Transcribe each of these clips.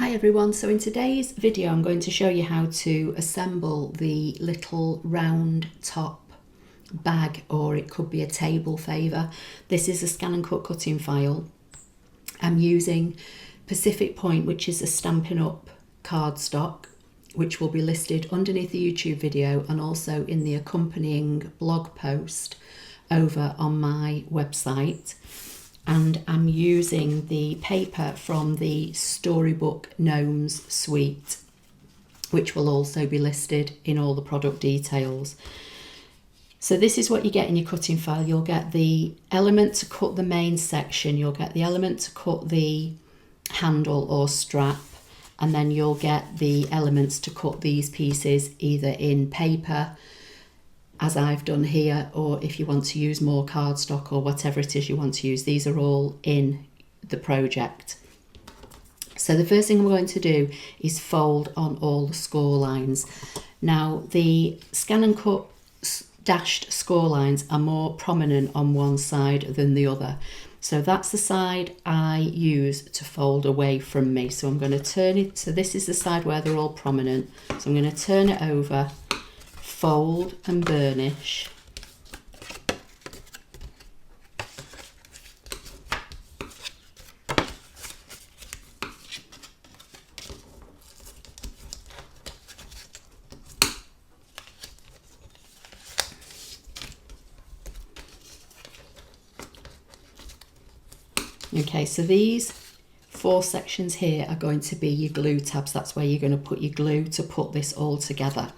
Hi everyone, so in today's video I'm going to show you how to assemble the little round top bag, or it could be a table Favour. This is a ScanNCut cutting file. I'm using Pacific Point, which is a Stampin' Up cardstock, which will be listed underneath the YouTube video and also in the accompanying blog post over on my website. And I'm using the paper from the Storybook Gnomes suite, which will also be listed in all the product details. So this is what you get in your cutting file. You'll get the element to cut the main section, you'll get the element to cut the handle or strap, and then you'll get the elements to cut these pieces either in paper, as I've done here, or if you want to use more cardstock or whatever it is you want to use. These are all in the project. So the first thing I'm going to do is fold on all the score lines. Now the ScanNCut dashed score lines are more prominent on one side than the other. So that's the side I use to fold away from me. So I'm going to turn it, so this is the side where they're all prominent. So I'm going to turn it over, fold and burnish. Okay, so these 4 sections here are going to be your glue tabs. That's where you're going to put your glue to put this all together.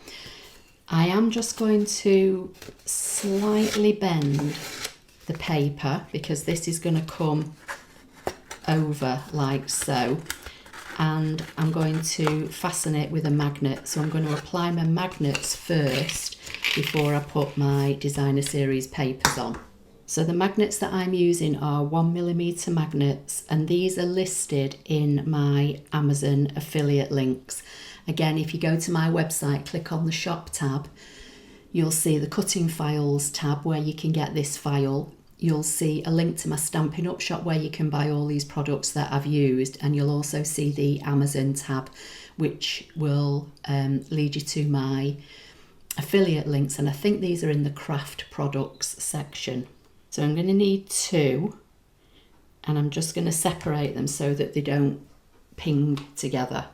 I am just going to slightly bend the paper because this is going to come over like so, and I'm going to fasten it with a magnet. So I'm going to apply my magnets first before I put my designer series papers on. So the magnets that I'm using are 1mm magnets, and these are listed in my Amazon affiliate links. Again, if you go to my website, click on the shop tab, you'll see the cutting files tab where you can get this file. You'll see a link to my Stampin' Up shop where you can buy all these products that I've used, and you'll also see the Amazon tab, which will lead you to my affiliate links, and I think these are in the craft products section. So I'm going to need 2, and I'm just going to separate them so that they don't ping together.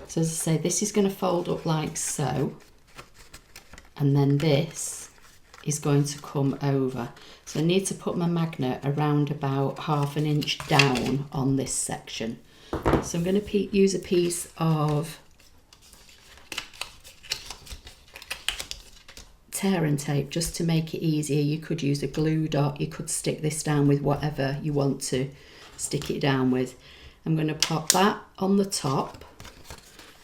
So as I say, this is going to fold up like so, and then this is going to come over. So I need to put my magnet around about 1/2 inch down on this section. So I'm going to use a piece of tear and tape just to make it easier. You could use a glue dot, you could stick this down with whatever you want to stick it down with. I'm going to pop that on the top,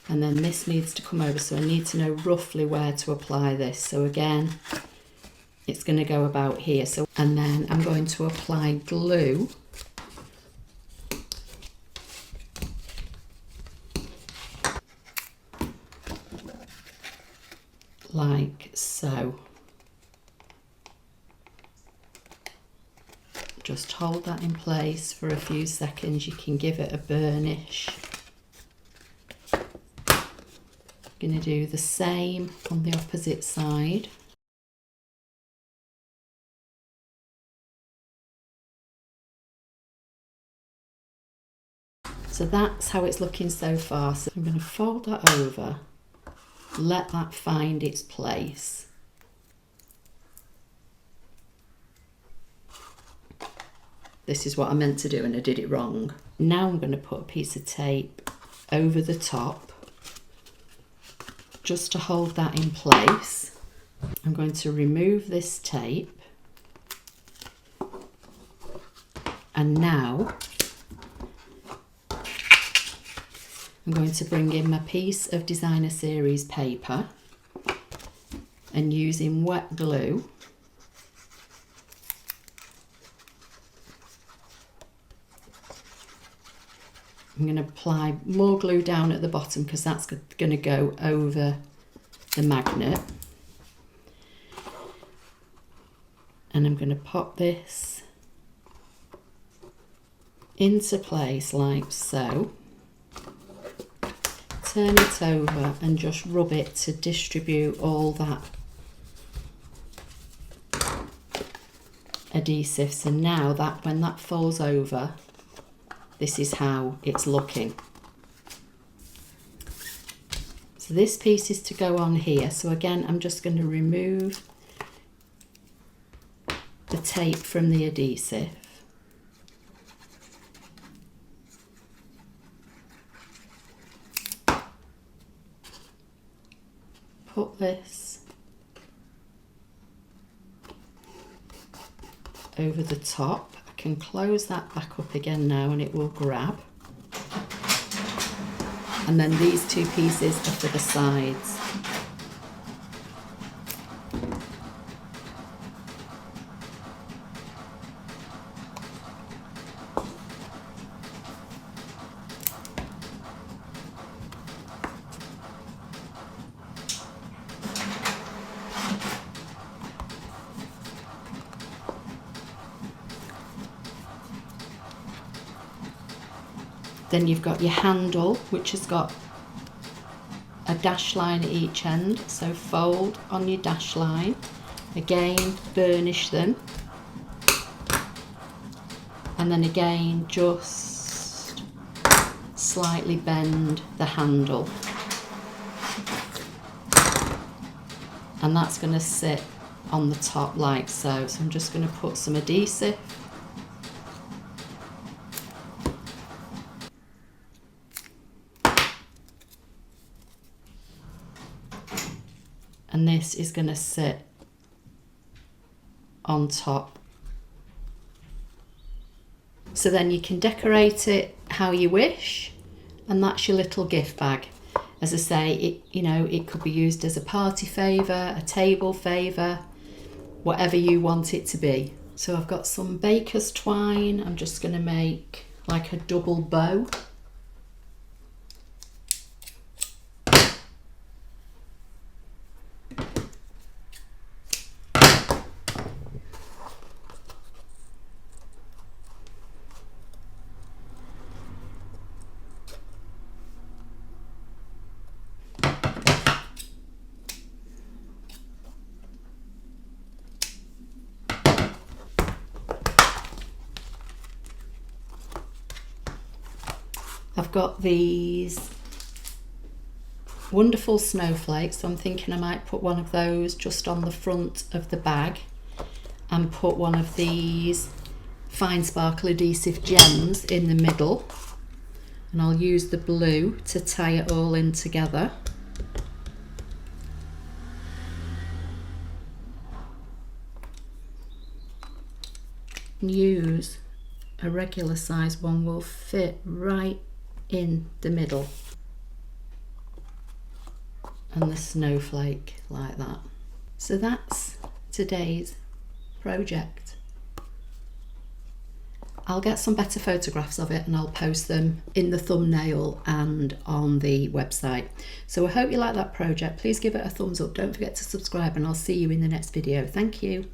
and then this needs to come over, so I need to know roughly where to apply this. So again, it's going to go about here. So, and then I'm going to apply glue like so. Just hold that in place for a few seconds. You can give it a burnish. Going to do the same on the opposite side. So that's how it's looking so far. So I'm going to fold that over, let that find its place. This is what I meant to do and I did it wrong. Now I'm going to put a piece of tape over the top just to hold that in place. I'm going to remove this tape, and now I'm going to bring in my piece of designer series paper, and using wet glue I'm going to apply more glue down at the bottom because that's going to go over the magnet. And I'm going to pop this into place like so. Turn it over and just rub it to distribute all that adhesive. So now that when that folds over, this is how it's looking. So this piece is to go on here. So again, I'm just going to remove the tape from the adhesive. Put this over the top. I can close that back up again now and it will grab. And then these two pieces are for the sides. Then you've got your handle, which has got a dash line at each end. So fold on your dash line. Again, burnish them. And then again, just slightly bend the handle. And that's going to sit on the top like so. So I'm just going to put some adhesive. And this is going to sit on top. So then you can decorate it how you wish, and that's your little gift bag. As I say, it could be used as a party favour, a table favour, whatever you want it to be. So I've got some baker's twine. I'm just going to make like a double bow. I've got these wonderful snowflakes, so I'm thinking I might put one of those just on the front of the bag and put one of these fine sparkle adhesive gems in the middle, and I'll use the blue to tie it all in together. And use a regular size one, will fit right in the middle, and the snowflake like that. So that's today's project. I'll get some better photographs of it and I'll post them in the thumbnail and on the website. So I hope you like that project. Please give it a thumbs up. Don't forget to subscribe, and I'll see you in the next video. Thank you.